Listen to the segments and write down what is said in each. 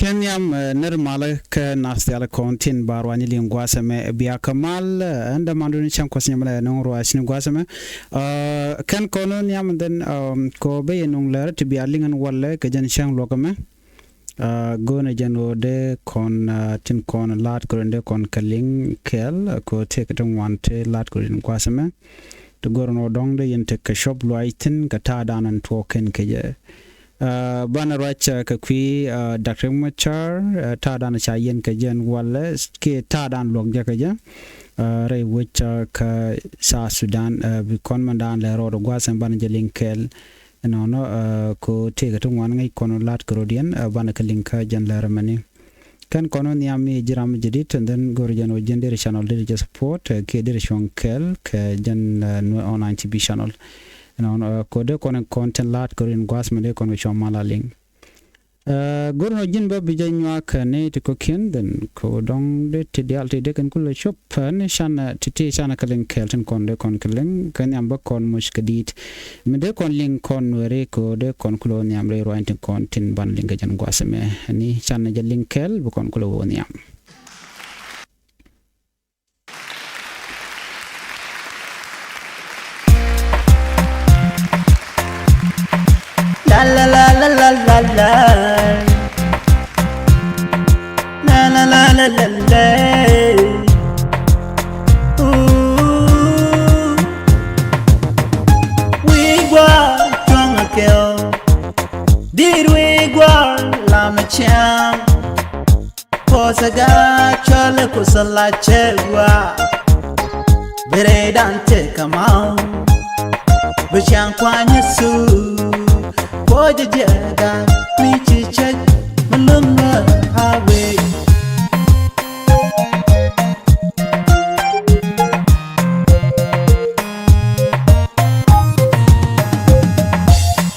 Kenyam normal ke nastiala kontin barwani lingwasame biya kamal anda manduni cham kwasnyamala nongro asini gwasame kan kono nyam den ko be nongler to biya lingan walle ke jan shang lokame gona jano de kon tin kon lat grande kon kaling kel ko take it wante lat grande gwasame to gorno dongde yente ke shop loitin ka ta danan token ke bana racha ka kwi Dr. Machar ta dan cha yen ka jen wala ke ta dan log ja ka ja re wicha ka sa Sudan bi kon mandan le ro gwasan ban je linkel no ko te ga tun wan ngai kono lat grodien bana ka linka jen la ramani kan kono niami jiram jidit and then gorjan o jen dire channel dire support ke dire shonkel ke jen online tv channel kode kono content lat korin gwasmede kono chomala ling gorno jinba bijanywa kane to kokin den ko dong de tidialti de kan kulo shop ne shana titi shana kalen kelten konde kon kalen kan amba kon mushkadit mede kon ling kon were ko de kon kulo nyamre rointe kontin ban linga jan gwasme ni shana je linkel bu kon kulo woniam La la la la la la la la la la la la la Ooh. We were drunk a kill. Did we go la machar? Cause I got Charlie Kusala Chewa. But I don't take a mouth. But young Kwanya Sue. Oje jaga michi check malunga highway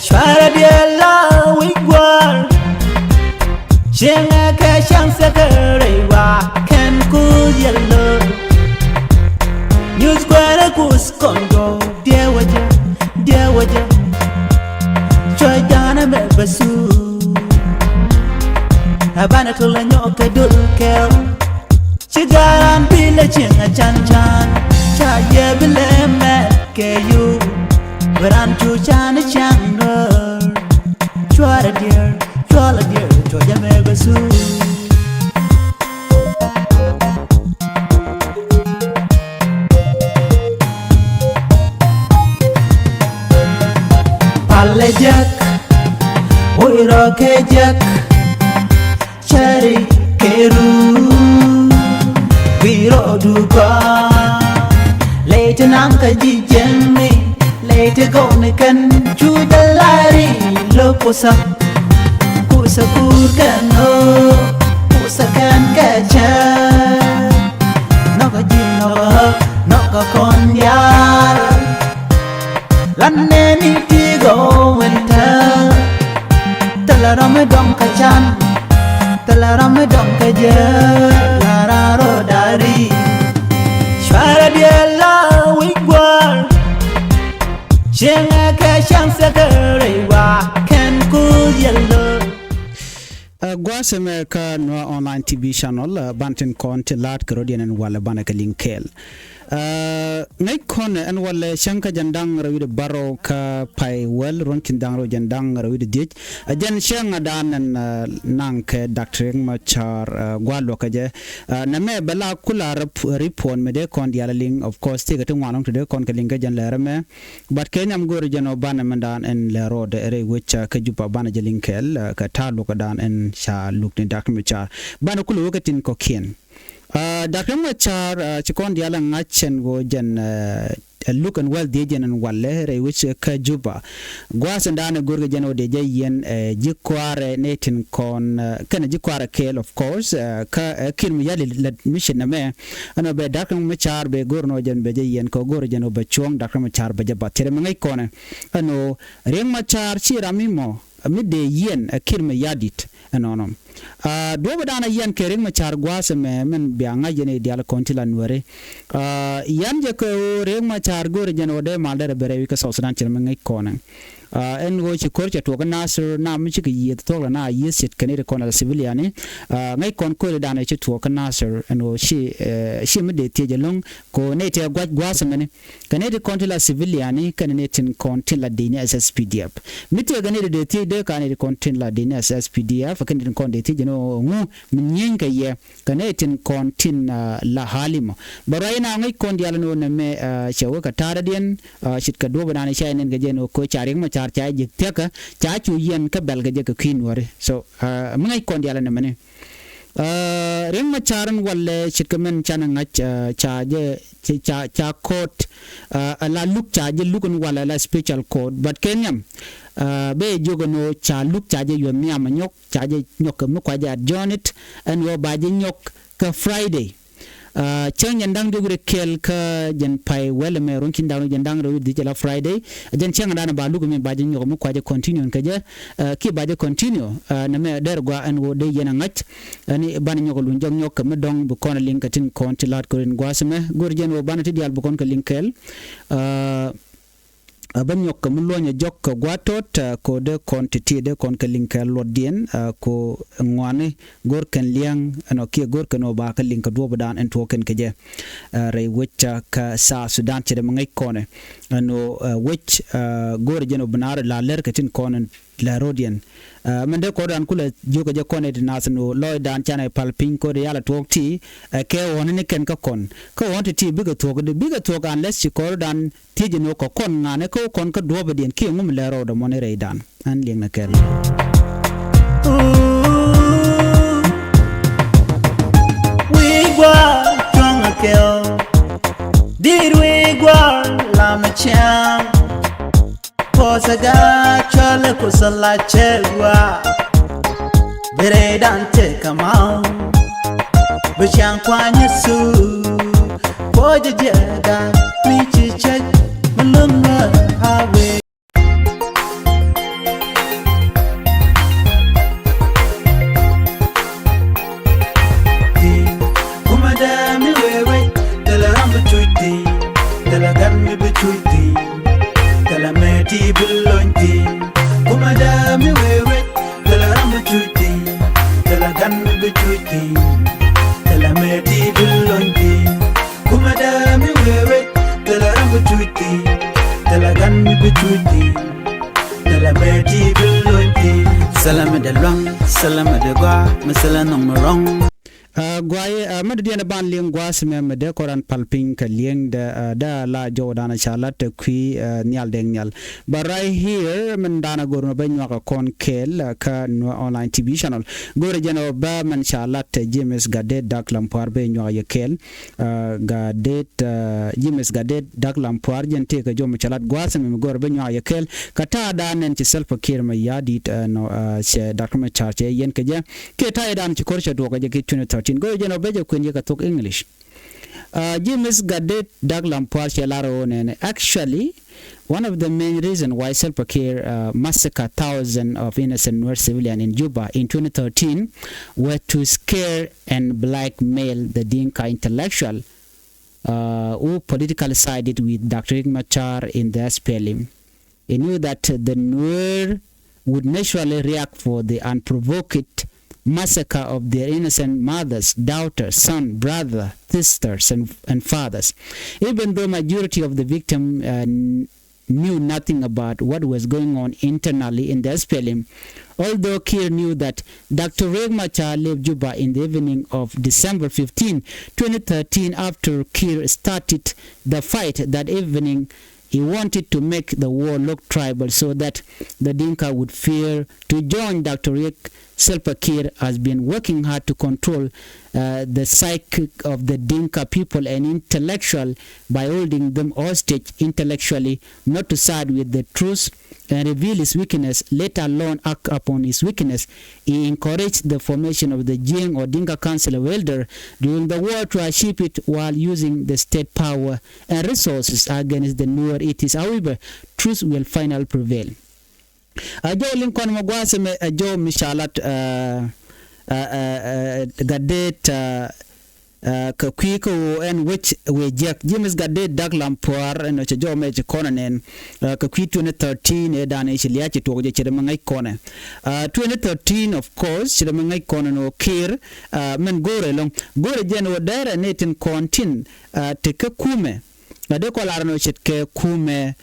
Shara diala wigwar Shenga ka shansa karewa Ken ku yellow News kwara kus kongo Dia waja Choy jana me basu Habana tula nyoka dulkel Chigaran pila chinga chan Cha ye bile me ke you Beran chu chan changar Chwara dear Choy jana me basu Palejak, oiro kejak, chari keru, biro duka. Late nanka jijemi, late gone kan chudalari loposa, kusa kurkano, kusa kan kacha. Noka jino, noka konyar, laneni go winter Talarame dong kachan Talarame dong kaje Lararo dari Shwara diala wigwar Shenga ka shansa karewa Ken ku yellow gwaseme ka no online tv channel bantin konti lat grodien en wala banaka linkel ngay kon en wala shanka jandang rawide baro ka pai wel ronkin dangro jandang rawide dich jan shanga dan nank Dr. Machar gwalo kaje na me bala kula repon me de kon diala ling of course take to wanong to de kon ka linga jan lerame but kenyam gor jano bana mandan en le road ere which ka Juba bana jelinkel ka talo ka dan en sha look ni Dr. Machar bana kula wakatin ko kien Dr. Machar chikon diala ngachen go jan look and well de jan and walle re which ka Juba gwasan dana gurga jano de yen jikware netin kon kana jikware kel of course ka kin yali mission na me ana be Dr. Machar be gorno jan be yen ko gor jano be chong Dr. Machar be jabatere mangai kone ano reng Machar chiramimo midde yen kin me yadit anonom do badana yan kering Machar gwase me men bianga jene dial kontila nwere yan je ko reng Machar gore jeno de maldere bere wi ka South Sudan chen mengai kone en go chi kor cha to na sir na mi chi yi to na yi sit KANE kon la civilian ngai kon ko da na chi to na sir en go shi mi de tie long ko ne te gwa sa mene KANE kon la civilian KANE tin kon tin la de ni SSPDF mi te KANE de tie de KANE kon tin la de ni SSPDF KANE tin kon de tie no ngu nyen ka ye KANE tin kon tin la halimo barai na ngai kon dia no ne me chewa ka tara dien shit ka do bana sha nen gaje no ko charing ma char cha jik te ka cha chu yen ka bel gaje ka queen wore so ngai kon dia ne mane ring ma charan walle shit ka men chana ngach cha je cha court la look cha je look on wala la special code but kenyam be jogono cha look cha je yo mi amanyok cha je nyok mu kwa ja jonit and wo ba je nyok ka Friday chang yandang dugre kel ka jen pai wele me ronkin dawo jandang ro di la Friday jen chang dana ba lugu me ba jen nyok mu kwa je continue ka je ki ba je continue na me der gwa an wo de yena ngach ani ban nyok lu jom nyok me dong bu kon link tin kon ti lat ko ren gwa sama gor jen wo banati dial bu kon ka linkel ban yok mu lonya jok gwatot ko de quantity de kon linka lodien ko ngwane gor kan liang ano ki gor kan ba ka linka do badan en token ke je re wecha ka sa Sudan che de ngai kone ano wech gor jeno banar la ler ka tin konen la rodien mende ko dan kula joga je kone de nasno loy dan chana palpin ko de yala tok ti ke won ne ken ka kon ko won ti biga tok unless ci ko dan ti jeno ko kon ngane ko kon ka do badien ki ngum le ro do mon re dan an ling na ken we gwa chong kel did we gwa la machar Posaga chole kusala chewa Bere dante kamau Bishang kwa nyesu Poja jeda Michi chek Mulunga hawe Kumadami wewe Tela ramba chuiti Tela gami bichuiti Tela meti bulonti Kumada mi wewe Tela ramu chuti Tela gami bichuti Tela meti bulonti Kumada mi wewe Tela ramu chuti Tela gami bichuti Tela meti bulonti Salama de long Salama de gwa Masala nong marong gwaye madadiana ban lieng gwas me de koran palping ka lieng da la jodana chalat kui nyal deng nyal but right here men dana gorno be nyaka kon kel ka no online tv channel gore jeno ba man chalat James Gadet dak lampar be nyaka ye kel Gadet James Gadet dak lampar jente ka jom chalat gwas me gore be nyaka ye kel kata danen ci self care ma yadit no che dak ma charge yen ke je ke tay dan ci korcha do ka je ke 2013 go jeno beje kwenye ka talk English James Gadet dak lampar chelaro ne actually one of the main reasons why Salva Kiir massacred thousands of innocent Nuer civilians in Juba in 2013 were to scare and blackmail the Dinka intellectual who politically sided with Dr. Riek Machar in the SPLM. He knew that the Nuer would naturally react for the unprovoked massacre of their innocent mothers, daughters, sons, brothers, sisters, and fathers. Even though majority of the victims knew nothing about what was going on internally in the SPLM, although Kiir knew that Dr. Riek Machar left Juba in the evening of December 15, 2013, after Kiir started the fight that evening, he wanted to make the war look tribal so that the Dinka would fear to join Dr. Riek. Salva Kiir has been working hard to control the psyche of the Dinka people and intellectual by holding them hostage intellectually, not to side with the truth and reveal his weakness, let alone act upon his weakness. He encouraged the formation of the Jing or Dinka Council of Elders during the war to achieve it while using the state power and resources against the Nuer. It is, however, truth will finally prevail. Ajo Lincoln Magwase me ajo mishalat Gadet ka kwiko en which we jack James Gade Daglam Puar and Joe Major Conan ka kwi 2013 e dane chilia chi to je chirmangai kone 2013 of course chirmangai kone no kir men gore long gore jeno dere netin kontin te ka kume de ko larno chit ke kume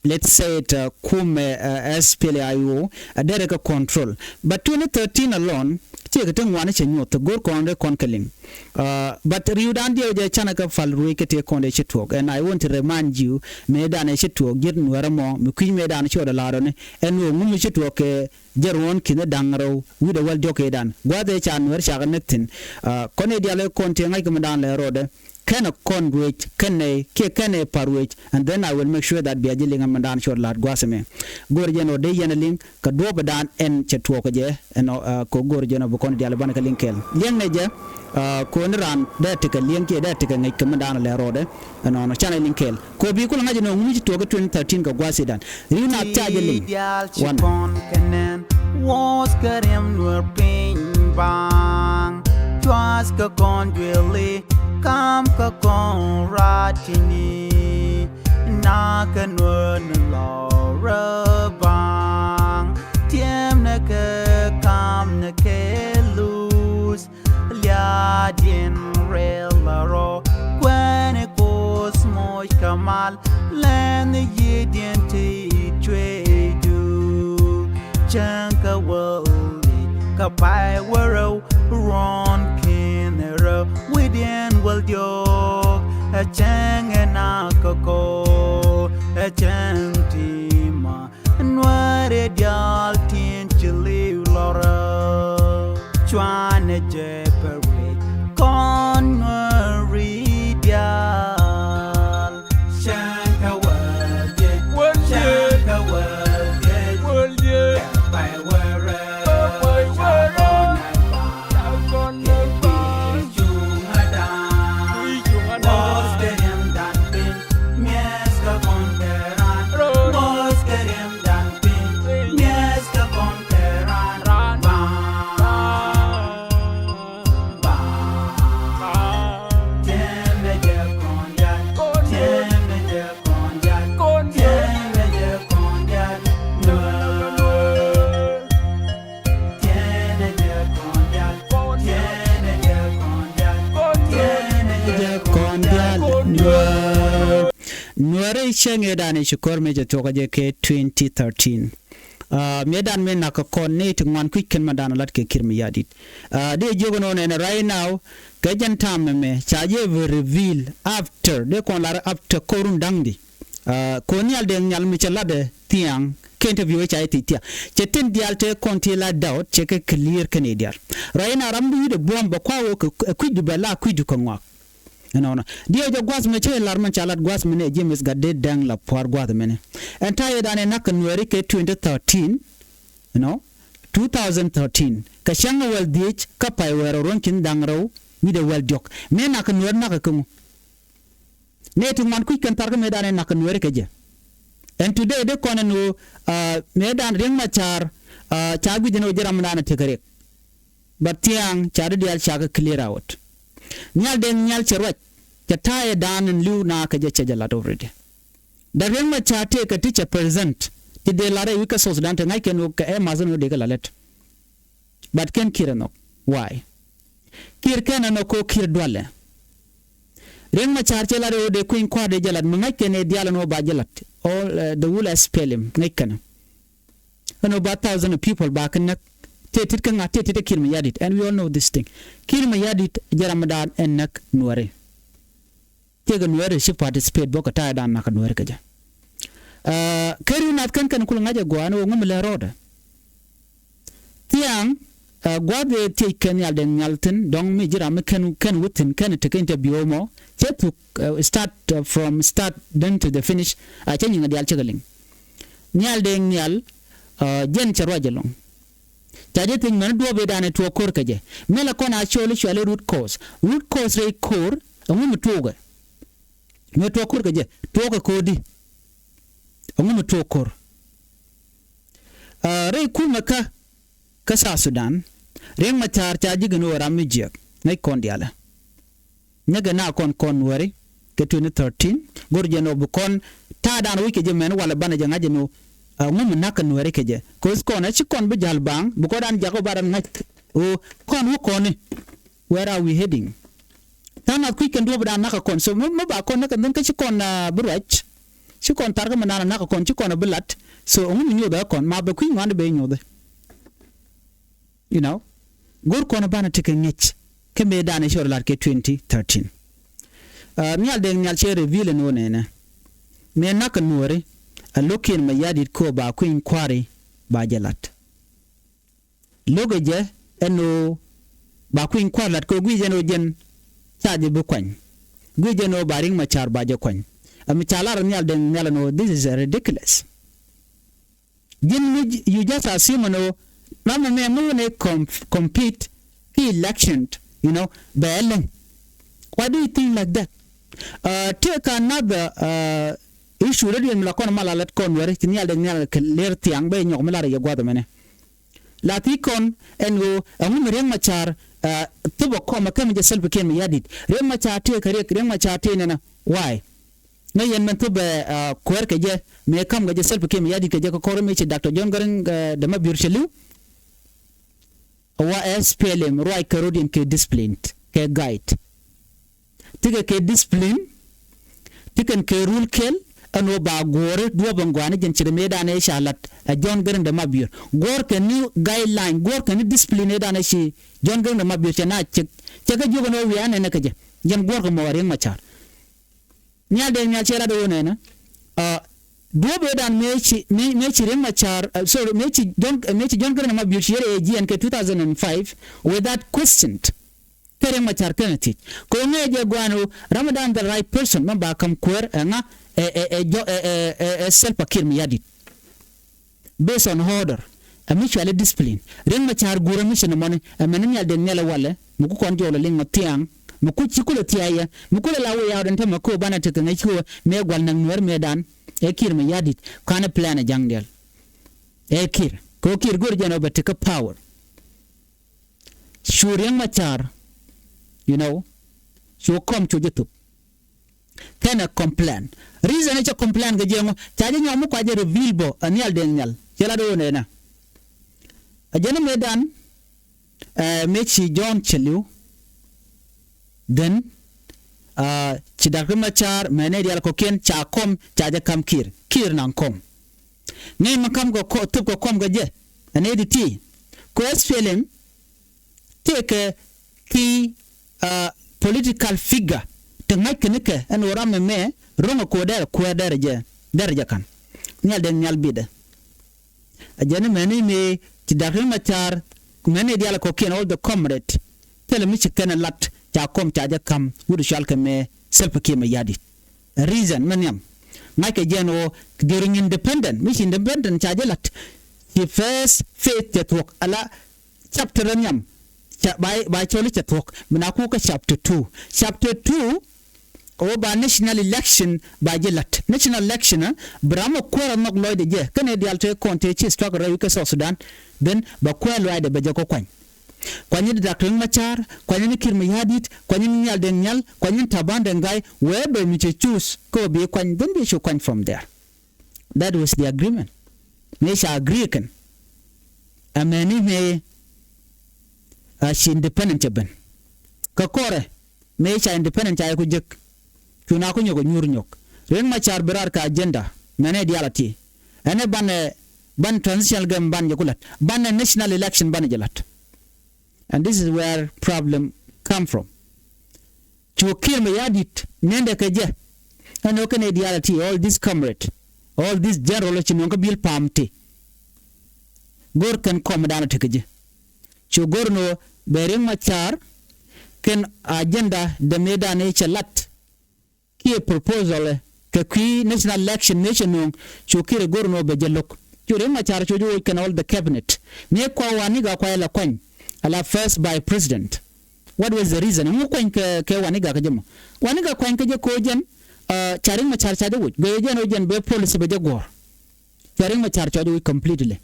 let's say it kume SPLIO dere ka control but 2013 alone take a one to go on the conquering. But Ryudandia de Chanaka Fal Ruikete Conde Chetok, and I want to remind you, Medan a Chetok, getting Weramo, Muki Medan Show the Ladone, and Mumu Chetok, Jeron Kina Dangro, with a well jokedan. Whether Chan were Shaganetin, Conediale Conte, like Madan Le Rode. KÄNÄ conduit, KÄNÄ parwich, and then I will make sure that be a dealing a mandan short lad guasame. Gorjano de Yanaling, Kadobadan and Chetwokaje, and Kogorjano Bocon de Albanica Linkel. Young Naja, Koneran, there take a linky, there take a Nikamandan Le Rode, and on a channel Linkel. Kobiko Najano, which took 2013 Guasidan. You not charging one. Was got him were paying bang. Twas ka conduit. Kam ka kon ratini na ka nun la bang tiem na ka kam na ke lose lia din rel la ro when ko smoy kamal len ye din ti chwe du chanka wali ka pai wero ron kinero within will yo a chang and a coco a chang tima and what a dial tin chili laura chuan a jeopardy con read dial shanka world shanka world by where Nuer chenge dane chukor meje toka je ke 2013 medan men naka connect ngwan quicken madana lat ke kirmi yadit de jogono ne right now gajan tam me chaje reveal after de kon lar after korun dangdi konial de nyal mi chalade tiang kente biwe cha etitia chetin dialte konti la doubt cheke clear canadian right now rambu de bomba kwawo kwidu bela kwidu konwa no dio jo gwas me che larman chalat gwas me ne James Gade dang la por gwas me ne entire dane nak Nuer ke 2013 2013 ka shanga wel dich ka pai wero ronkin dangro mi de wel jok me nak Nuer nak ko ne tu man ku kan tar me dane nak Nuer ke je and today de kono no me dan ring machar chagu dino jeram dana tekare but tiang chadu dial chaga clear out nyal den nyal cherwat taye dan lu na ka je chajalat already da ren ma chate ka teacher present ti de lare wika sos dan ngai ken ka e mazano de ka lalet but ken kirano why kir ken no ko kir dwale ren ma char chelare o de kuin kwa de jalat ngai ken e diala no ba jalat all the wool spell him ngai ken no about 1,000 people back in tetit kan tetit kirma yadit and we all know this thing kirma yadit jaramadan en nak Nuer tega Nuer shi participate boka ta dan nak Nuer kaja keri nat kan kul ngaja gwano ngum le roda tiang gwade te kan yal den yalten dong mi jira me kan wutin kan te kan interview mo chetu start from start then to the finish a changi ngal chegaling nyal den nyal jen charwajelong taje tin man do be dane to kor kaje mela kona chole chole root cause re kor ngum toga me to kor kaje to ka kodi ngum to kor re kuma ka sa Sudan re matar taji gno ramije ngay kon diala nyaga na kon wari ke 2013 gorje no bu kon ta dan wi ke je men wala bana janga je no ngum nakan wari ke je ko kon ci kon bu jal bang bu ko dan jago baram nak o kon wo kon where are we heading tana ku ken do dan naka kon so mo ba kon naka dan ke ci kon burach ci kon targa manana naka kon ci kon bulat so ngum ñu da kon ma ba ku ngande be ñu da you know gor kon bana tike ngech ke me dane shor lar ke 2013 nyal de nyal chere vile no nena me naka nuore a lokin ma yadi ko ba ku inquiry ba jalat logo je eno ba ku inquiry lat ko gwije no jen chaje bu kwany gwije no baring machar ba je kwany am chalar nyal de nyal no this is ridiculous jin you just assume no mama me mo ne compete election you know by why do you think like that take another issue ready in la kon malalat kon wari nyal de nyal ler tiang be nyok mala ya gwada mene la ti kon engo amu reng machar tubo ko makam je self ken yadit reng machar te kare reng machar te nena why na yen man tube kwer ke je me kam ga je self ken yadit ke je ko kore me ci Dr. John Garang de ma bir chelu wa SPLM roi karodin ke disciplined ke guide tige ke discipline tiken ke rule kel ano ba gore do bangwane jen ci me dane shalat John Garang de mabir gor ke ni guideline gor ke ni discipline dane shi John Garang de mabir ci na ci ga jogo no wi ane ne ke je jen gor ko mo wari machar nya de nya ci la do ne na do be dan me ci ren machar so me ci John Garang de mabir ci yere GN ke 2005 without questioned tere machar kenati ko ngeje gwano Ramadan the right person mamba kam kwer nga self akir mi yadit based on order a mutual discipline ren machar gura mission mon amenen yal den nela wala muku kon jolo lingo tiang muku chikulo tiaya muku la wo yawden te mako bana te ngai ko me gwal nang Nuer medan e kir mi yadit kana plan jangdel e kir ko kir gur jeno bete ka power shurien machar you know so come to YouTube kana complain reason it's a complain ga jengo taje nyamu ko je reveal bo anial de nyal cela do nena ajana medan mechi John Chelu then ci Dr. Machar mene dial ko ken cha kom taje kam kir nan kom ne makam go ko tup ko kom ga je ane di ti ko SPLM take ki political figure te ngak nike en warame me rongo ko der je kan nyal den nyal bide ajene meni me ti Dr. Machar meni diala ko ken all the comrade tele mi ken lat ta kom ta je kam wudu shal ke me self ke me yadi reason maniam make jeno during independent mi independent ta je lat the first faith that work ala chapter nyam by choli chatok mnaku ka chapter 2 o ba national election ba jelat national election bramo ko nok loyde je kane dial te konte ci stock rayu ka Sudan then ba ko loyde be je ko kwani Dr. Machar kwani kirmi yadit kwani nyal den nyal kwani tabande ngai webe mi choose ko be kwani then they should kwani from there. That was the agreement. Me sha agree kan ameni me she independent ben ka kore me sha independent ay ku jek tuna ko nyogo nyur nyok ren Machar berar ka agenda mene dialati ene ban transitional game ban yakulat ban national election ban jalat. And this is where problem come from. To kill me yadit nende keje ano kene dialati all this comrade all this general chinonga bil pamte gor kan komdana tekeje cho gorno bereng Machar ken agenda de medane chalat ki proposal ke ki national election nation cho kire gorno be jelok cho reng Machar cho jo ken all the cabinet ne kwa waniga kwa la kwany ala first by president. What was the reason? Mu kwany ke waniga ka jema waniga kwany ke je ko jen charing Machar chade wuj be jen o jen be policy be jagor charing Machar chade wuj completely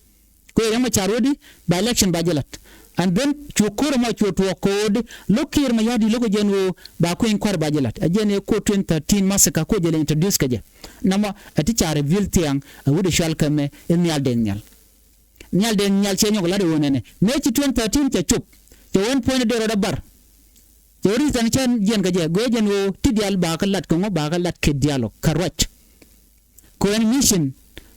ko reng Machar wodi by election ba jelat and then chukura ma chuto code lokir ma yadi loko jenu ba ko en kwar bajelat ajene ko 2013 massacre ko jele introduce kaje nama ati chare viltiang wude shalkame en nyal den nyal chenyo la de wonene mechi 2013 che chup che 1.0 da bar che ori tan chen jen kaje go jenu tidial ba kalat ko ba kalat ke dialog karwach ko en mission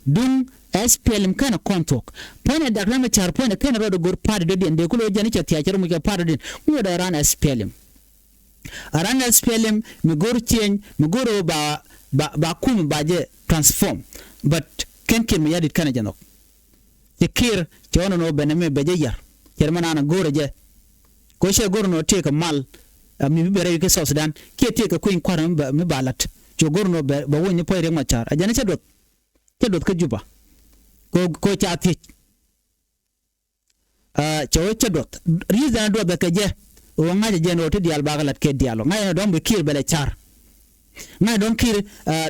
dung SPLM kana kontok pone da grama char pone kana rodo gor pad de den de kulo jani cha tiacher mu ke pad den mu da ran SPLM mi gor change mi goro ba kum baje transform but ken mi yadit kana janok te kir che ono no beneme beje yar kermana na gore je ko she gor no te ka mal mi bere ke South Sudan ke te ka kuin kwara mi balat jo gor no ba woni poire ma char ajana che dot ka Juba ko chati chawo chadot reason do be kaje o ngaje je no te dial bagalat ke dialo ngay don be kir bele char ngay don kir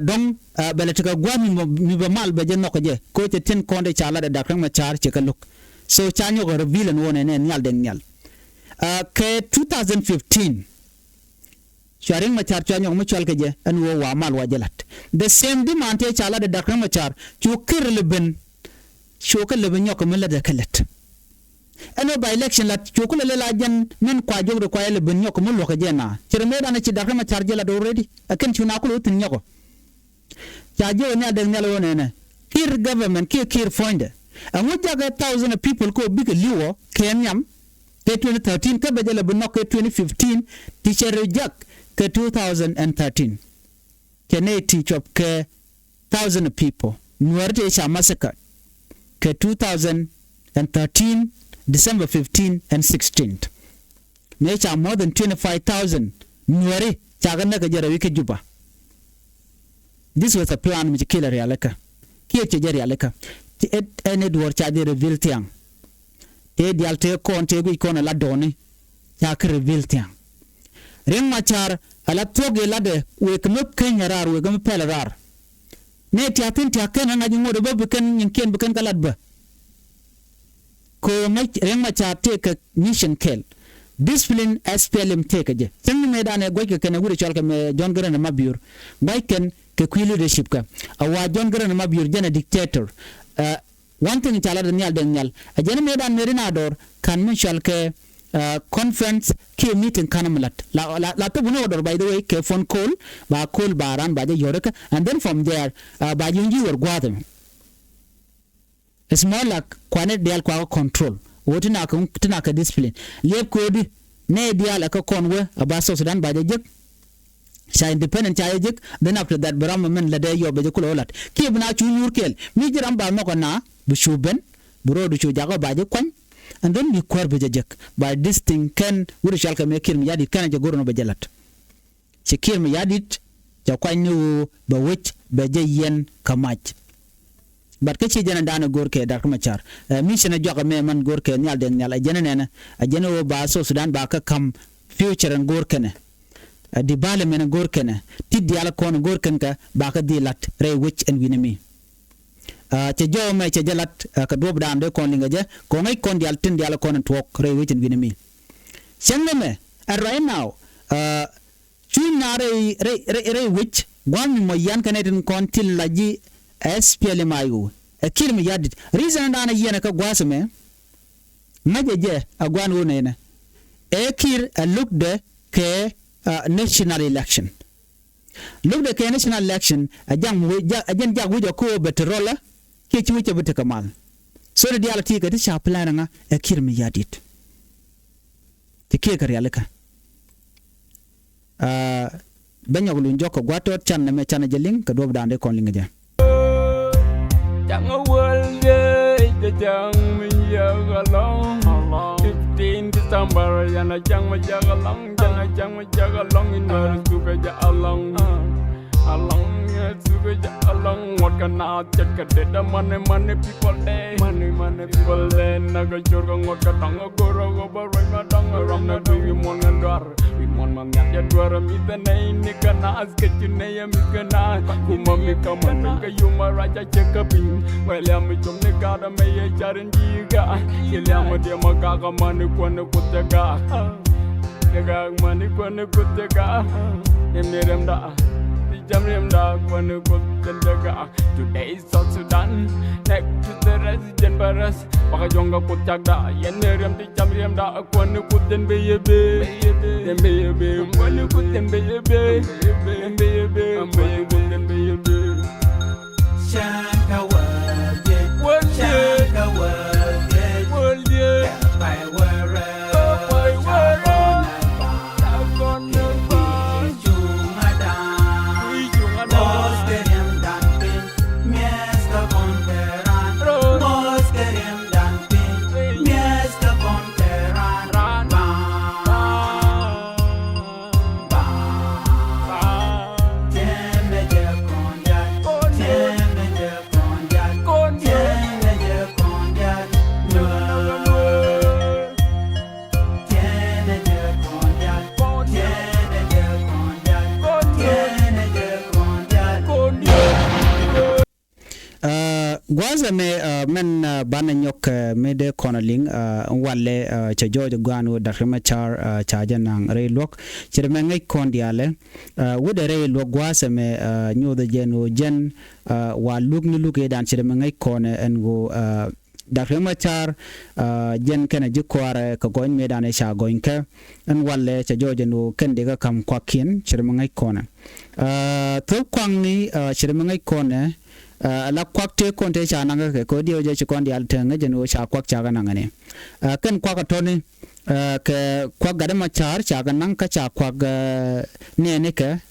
don bele to gwami mi be mal be je no ko je ko te tin konde chala da dakran ma char che kaluk so chanyo go reveal no ne nyal den nyal ke 2015 sharing ma char chanyo mo chal ke je an wo wa mal wa jelat the same demand te chala da dakran ma char chu kir leben shoka leben yok mala da kalat ano by election lat chokula la jan men kwa jogro kwa leben yok mo loka jena cirme dana ci dakama charge la already akan chuna ko tin nyoko chaje ne da nyalo ne kir government kir fund amu jaga 1000 people ko big liwo kenyam ke 2013 ka bejele ben nok 2015 teacher reject ke 2013 kene teach up ke 1000 people Nuer te cha massacre ke 2013 December 15 and 16th mecha more than 25,000 Nuer chagana ka jara wike Juba. This was a plan which killer realeka kiye che jari aleka ene dwor cha de reveal tiang te dial te kon te gu kon la doni ya ka reveal tiang ring machar ala toge la de we knup kenyarar we gam pelarar ne ti atin ti akena ngaji ngode bobu ken nyinken bukan kalat ba ko ngai ring machar take a mission kill discipline SPLM take je sen medane goy ke ken wuri chalka me John Garang Mabiur bay ken ke ku leadership ka awa John Garang Mabiur jana dictator one thing chala nyal den nyal ajana medan merina dor kan mun chalke conference ke meeting kanamlat la to buno order by the way ke phone call baran ba je yoreka and then from there ba yunji wor gwadam it's more like kwane dial kwa control wotina ka tuna ka discipline lep ko di ne dial ka konwe aba so Sudan ba je jek sha independent cha jek then after that baram men la de yobe je kulolat ki bna chu yurkel mi jiram ba no na bu shuben buro du chu jago ba je kwan and then we korbe jek by this thing can wuri shalka me kirmi yadi kana je gorono be jalat ci kirmi yadit ja kwanyu ba wech ba je yen kamaj bat ke ci jana dana gorke dar kuma char mi sene joga me man gorke nyal den nyal ajena nena ajena wo ba so Sudan ba ka kam future en gorke ne di bale men gorke ne tiddi ala kon gorken ka ba ka di lat re wech en winemi te jo me te jalat ka dob dan de kon linga je ko ngai kon dial tin dial kon tok re wech en winemi senne me right now chuna re wech wan mo yan kanetin kon til laji SPLM ayu kirmi yadit reason dana yena ka gwasme majeje agwan wonene kir look de ke national election look de ke national election ajan jagu ko betrola ke ci wuce bata kamal so da dialati ka ta sha plan nga kirmi yadit te ke kar yalaka banyagulu njoko gwato chan me chan jeling ka dob dande kon linga ja chẳng có quên ghê cho chẳng mình giờ gà long 15 December ya na chẳng mà giờ gà long chẳng mà giờ gà long in mà cứ cái giờ long along along what can I check a dead money people day money people day naga jorga ngot ka tanga goro go right ma tanga ram na we mon ndar we mon man ya dwara mi the nay ni kana as ke ne ya mi kana kuma mi kaman ka yuma raja check up in well ya mi chum ne ka da me ya charin ji ga ya ma de ma ka ka man ko ne kutega ga man ko ne kutega em da today is South Sudan next to the resident virus Pakajonga Kutagda Yenerem di Jamriam da Kwanu Kuten Baby Kwanu Kuten Baby Shanka World Shanka World by World gwaza me men bana nyok me de konaling walle cha jojo gwanu da machar cha janang reilok chirme ngai kondiale wude reilok gwaza me nyodo jeno jen wa lugni luge dan chirme ngai kone engo da machar jen kana jikware ka goin me dan sha goinka en walle cha jojo no kende ga kam kwakin chirme ngai kone to kwangni chirme ngai kone la kwakte konte cha nanga ke ko dio je chikondi altanga jeno cha kwak cha ga nanga ne kan kwak toni ke kwak ga ma char cha ga nang ka cha kwak ne ke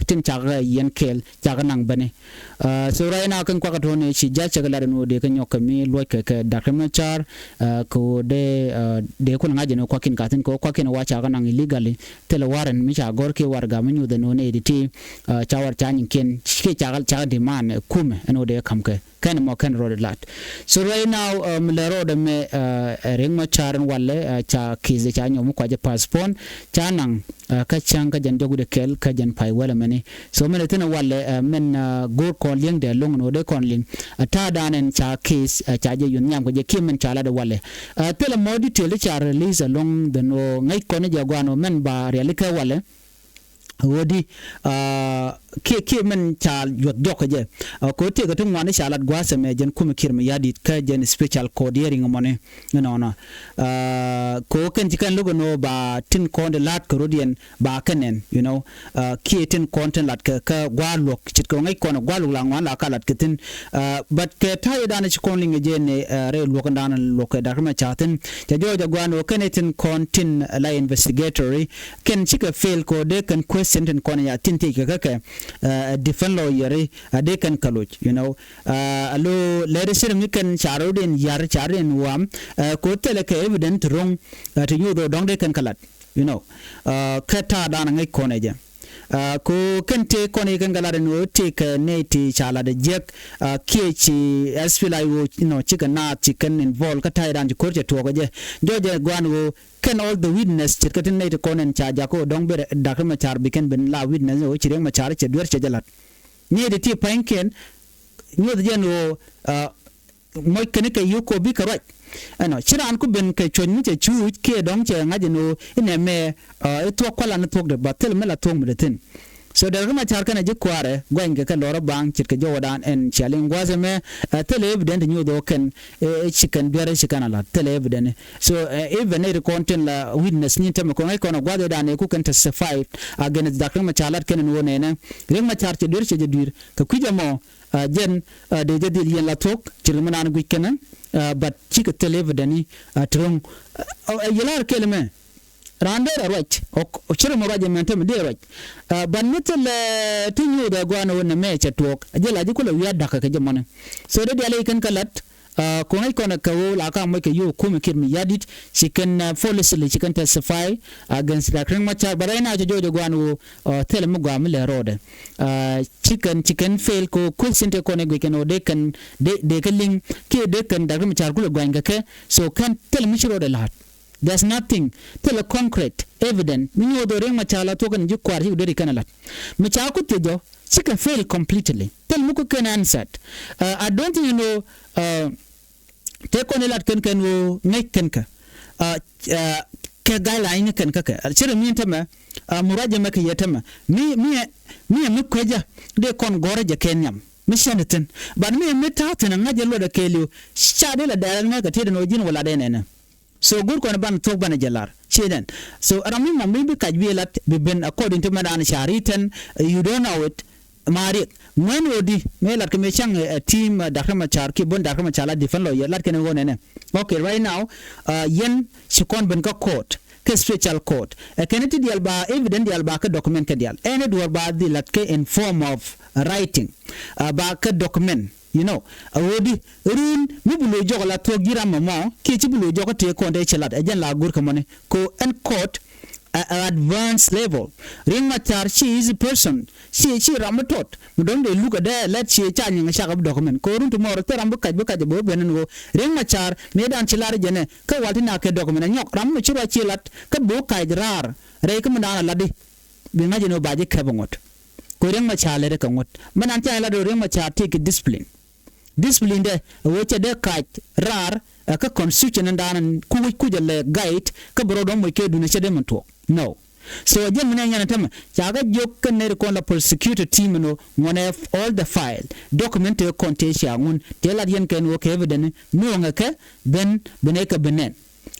tin cha ga yen kel cha ga nang bane so raina kan kwak toni chi ja cha ga la no de kan yok mi lo ke da ma char ko de ko nga jeno kwakin ka tin ko kwakin wa cha ga nang illegally tele waren mi cha gor ke war ga mi de no ne editi cha war cha nin ken chi cha de man kume no de kamke kan mo kan road lat so right now le road me ring ma charan walle cha kize cha nyomu kwa je passport cha nang ka changa jan jogu de kel ka jan pai wala mani so mele tena walle men go kon ling de long no de kon ling ta danen cha case cha je yun nyam ko je kimen cha la de walle tele mo detail cha release along the no ngai kon je gwano men ba real ka walle wodi ke men cha yot jok je ko te ko tum wani shalat gwasa me jen kum kirme yadi ka jen special codering mone no ko kan jikan logo no ba tin konde lat ko rodien ba kanen you know ke tin content lat ka gwalok chit ko ngai kono gwalok la ngwan la kalat kitin but ke tayo dana chi konling je ne re lok dana lok da ma chatin ja jojo gwano kenetin content la investigatory ken chika fail ko de kan senten kone ya tinti ka defend lawyer de kan kaloj you know alo leadership mi kan charoden yar charen wam ko tele ka evident wrong to you do dong de kan kalat you know kata dana ngai kone je ko kente kone kan galare no te ka ne ti chala de jek kechi asfilai wo you know chicken na chicken involve ka tai ran ko je to ko je joje gwan can all the witness chirkatin ne to konen cha jako dong be dakar ma char biken ben la witness o chireng ma char che dwer che jalat ni de ti panken ni de jeno moy kene ke yuko bi karaj ano chiran ku ben ke chonni che chu ke dong che ngajeno ine me to kwala na tok de batel mela tong medetin so da ruma char kana jikware gwenge ka loro bang chirke jodan en challenge wazeme tele evident new do ken chicken biare chicken ala tele evident so even the content la witness ni tem ko ngai kono gwade dan ku kan testify against dakar ma chalat ken wone ne ruma char che dir che dir ka kujamo jen de jadil yen la tok chirmana an gukenen but chika tele evident trong yelar kelme rande right o chire mo raje mentem de right bannitel tinyu da gwana wona me chatok ajela ji kula wiya dakka ke jamane so de ale kan kalat konai kona ka wo la ka mai ka yo kuma kirmi yadit she can falsely she can testify against the Riek Machar but right now jojo gwanu tell mu gwa mile road chicken fail ko question te kone gwe keno de kan ling ke de kan da Riek Machar kula gwanga ke so can tell mu shiro de lat there's nothing tell a concrete evident minyo do Riek Machar la to kan ji kwar ji de kan lat mu cha ku tejo she can fail completely tell mu ko can answer I don't think you know take on a lot can make kenka ke guideline kan kaka cire min tama muraje maka yatama mi kwaja de kon gore je kenyam mishaneten ban mi tata na ngaje lo da kelio shade la da na ka tede no jin wala de nena so gur kon ban tok ban jalar sheden so arami mo mi kajbi lat be ben according to madan sharitan you don't know it mari when odi me lat ke me chang team Dr. Machar ki bon Dr. Machar la defend lawyer lat ken go nene okay right now yen shikon ben ka court ke special court keneti dial ba evident dial ba ka document ke dial ene do ba di lat ke in form of writing ba ka document you know odi run mi bulo jogo la to giram mo ki ci bulo jogo te ko de chelat e jen la gur ka mone ko en court advanced level Riek Machar she is a person she ramatot don't they look at that let she change nga shaka document ko run tomorrow te rambu kaj bo benen go Riek Machar me dan chilar jene ka walti na ke document nyok ram no chiro chilat ka bo kaj rar re ka mudana ladi bi ngaje no baje ka bongot ko Riek Machar le ka ngot manan ta la do Riek Machar take discipline de weche de kaj rar ka constitution ndanan ku jale guide ka bro do mo ke duna chede monto no so again mena yana tama chaga jok ne ko la prosecutor team no one of all the file document e contation ngun te la yen ken wo ke evidence no ngaka ben beneka benen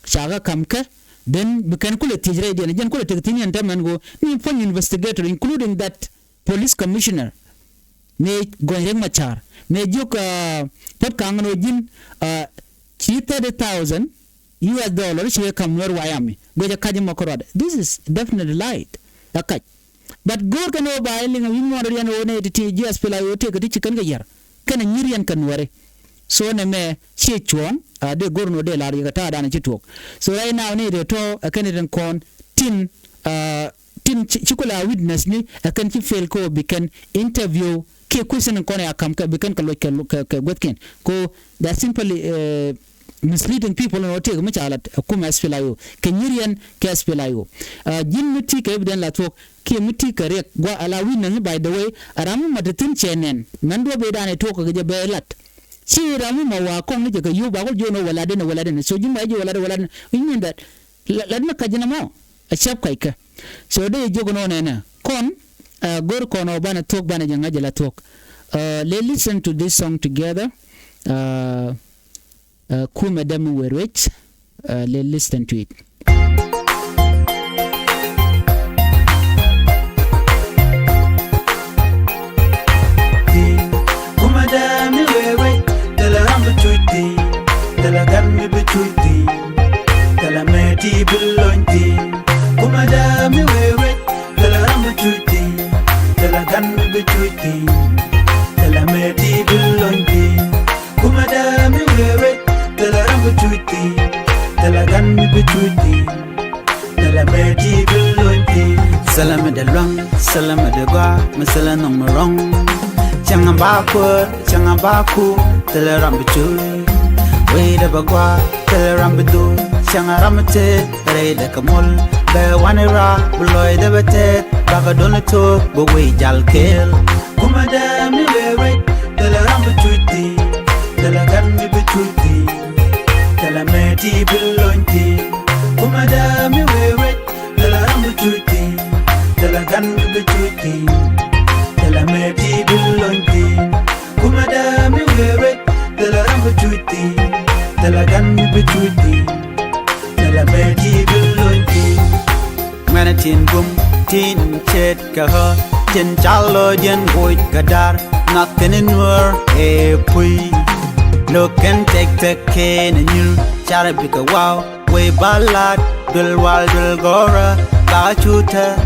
chaga kam ka then bekan kule tijre de jen kule tin yan taman go ni fon investigator including that police commissioner ne go Riek Machar ne jok pot kangno jin $30,000 she come where Wyoming go to kaji makorode this is definitely light okay but go can no buy ling we more yan one to just pela yo take the chicken ga kana nyirian kan ware so ne me che chuon de gorno de la riga ta dana chitok so right now ne de to kaniten kon tin chikula witness ni akan chi fail ko bikan interview ke question ko ne akam ka bikan ka gotken ko that simply misleading people no take much alat kuma spelayo kenyirian ke spelayo jin muti ke evident la tok ke muti kare gwa alawi nan by the way aramu matatin chenen nan do be dane tok ga be lat si ramu ma wa kon ne ga yuba ko jono wala den so jin ma je wala den we mean that la na kajina mo a chap kai ka so de jogo no ne kon gor kono bana tok bana janga jela tok let's listen to this song together Kuma Demu Werwich, let's listen to it. Kuma Demu Werwich, tell her I'm between tell her got me between tell her me belong Kuma Demu Werwich, tell her I'm between tell her got me between tell her me belong Kuma Demu Werwich Tela rambu chuti, tela gan mi bechuti, tela meti belonti. Salama de long, salama de gua, masala no morong. Changa baku, tela rambu chui. Weda bagua, tela rambu do, changa ramate, reda kamol. Be wanera, buloy de bete, baga donato, bo we jal kel. Kuma da mi wewe, tela rambu chuti, tela gan mi bechuti. Tela meti belonti, kuma da mi wewe, tela rambu chuti, tela gan mi bechuti, tela meti belonti, kuma da mi wewe, tela rambu chuti, tela gan mi bechuti, tela meti belonti. Mana tin bum, tin chet kaha, tin chalo jen boy kadar, nakken in Nuer e pui. Look and take the cane and you chara bika wow way ballad dul wal dul gora ba chuta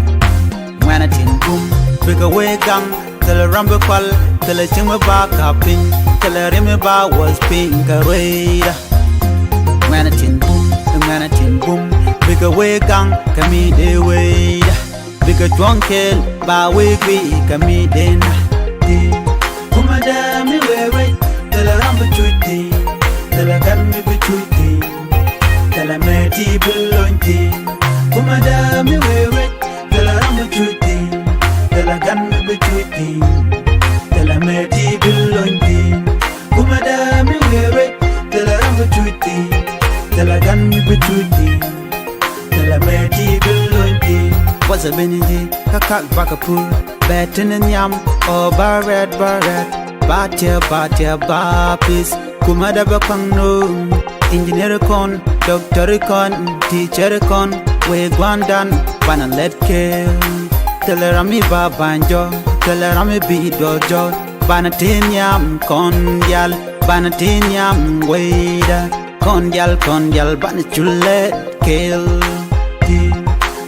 mana tin boom bika way gam tel rambe kwal tell a chimma ba capping, tell a rim ba was pink a raida. Manatin boom, bigger way gang, come the way. Bigger drunk kill, ba we come in. Kuma da mi wewe, tell a ramble treaty, tell a gun me be treaty, tell a meti belonti. Kuma da mi wewe, tell a ramble treaty, tell a gun me be treaty, tell a meti belonti. Kuma da mi wewe, tell a ramble treaty, tell a gun me be treaty, tell a meti belonti. What's a benidi, kakak bakapur, better than yam, or barret, batia, bapis, kumada bakang no, engineer con, doctor con, teacher con, we guandan, bana let kill, telerami ba banjo, telerami bi dojo, banatin yam, condial, banatin yam, wader, condial, banachulet, kill.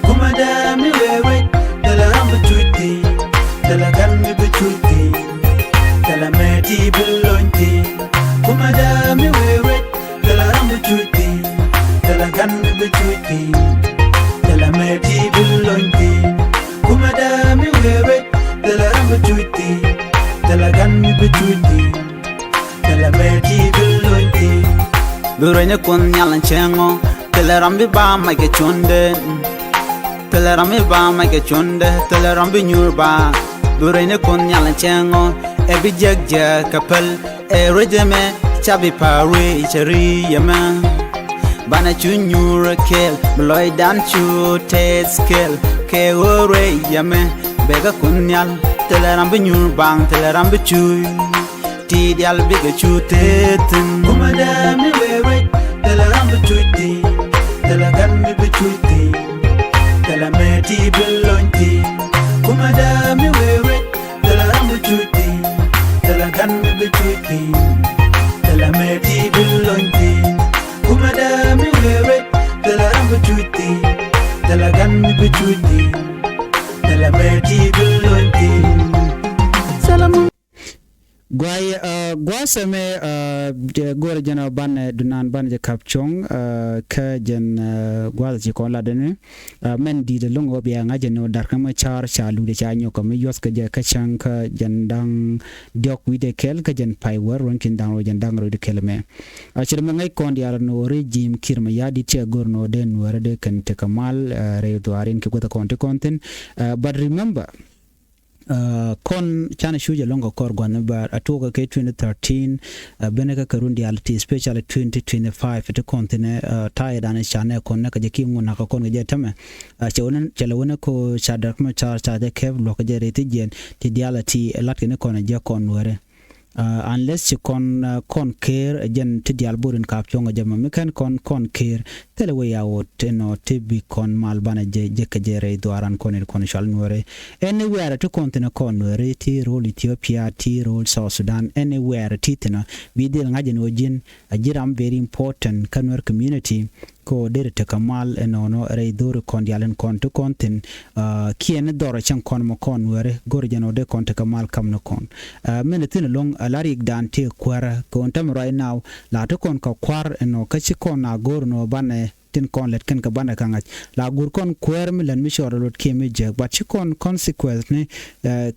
Kumada mi wewe, tela rambu chuti, tela gan mi bechuti, tela meti belonti. Kumada mi wewe, tela rambu chuti, tela gan mi bechuti, tela meti belonti. Kumada mi wewe, tela rambu chuti, tela gan mi bechuti, tela meti belonti. Buranya kun nyalan chengo, tela rambi ba make chunde. Telerami ba make chunde, telerami nyurba. Burene kun yalan chengo, ebi jegje kapel, e rejeme, chabi pari ichari yama. Bana chu nyura kill, bloy dan chu ted skill, ke ore yame, bega kun yal, telerami nyurbang, telerami chu. Tidial biga chu tetin. Kumada mi wewe, telerami chuti, telagan mi bechuti. Tell a meti belonti, kumada mi wewe, tell a rambu chuti, tell a gan mi bechuti, tell a meti belonti, kumada mi wewe, tell a rambu chuti, tell a gan mi bechuti, tell a meti belonti. Salamu. Gwaseme gore jana ban dunan ban je kapchong ka jen gwa ji ko la dene men di de longo biya nga jen no dar ka machar chalu de chanyo ko me yos ka je ka chang ka jen dang diok wi de kel ka jen pai war ron kin dang ro jen dang ro de kel me a chir me ngai kon diar no regime kirma ya di che gor no de Nuer de kan te kamal re do arin ke ko ta konten but remember kon chana shuja longo kor gwan ba atoka ke 2013 beneka karundi alti especially 2025 to kontine tired an chana kon na kaje kimu na ka kon ge tame chewon chelewona ko chadak ma char chaje kev lo ka je reti gen ti diality lat ke ne kon je kon wore unless you con care jen ti dial burin kap chonga jama mekan con care telewe ya wot no tibi con malbana je kajere doaran con shal Nuer anywhere to continent con Nuer ti role Ethiopia ti role South Sudan anywhere titina bidil ngajen ojin ajiram very important Nuer community ko dere te kamal enono rei dore kon dialen kon to kontin kien dore chan kon mo kon Nuer gorjano de kon te kamal kam no kon menetin long alarik dan te kwara kon tam right now la to kon ka kwar eno kachi kon na gor no bane tin kon let ken ka bana kanga la gur kon kwer milan mi shoro lot ke mi je but chi kon consequence ne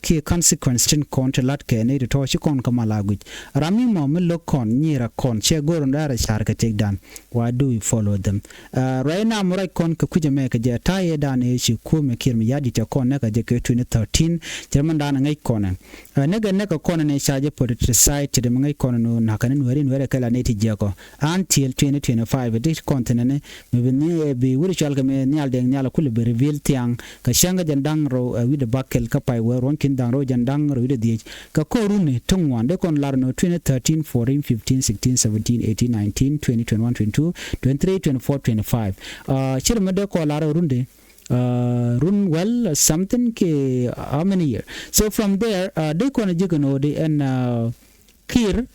ki consequence tin kon te lat ke ne to chi kon ka malaguj rami mo mi lo kon nyira kon che gor ndara char ka take dan why do we follow them right now mo kon ka kuje me ka je taye dan e chi ku me kir mi yadi te kon ne ka je ke 2013 jerman dan ngai kon ne ga ne ka kon ne chaje politicide de ngai kon no na kan Nuer kala ne ti je ko until 2025 dit kontinene mebini bi wuri chalga me nyal deng nyala kul be reveal tiang ka shanga jandang ro with the bakel ka pai wer ron kin dang ro jandang ro with the ka ko runi tungwan de kon larno 2013 14 15 16 17 18 19 20 21 22 23 24 25 chirma de ko laro runde run well something ke how many years so from there de kon jigano de and kir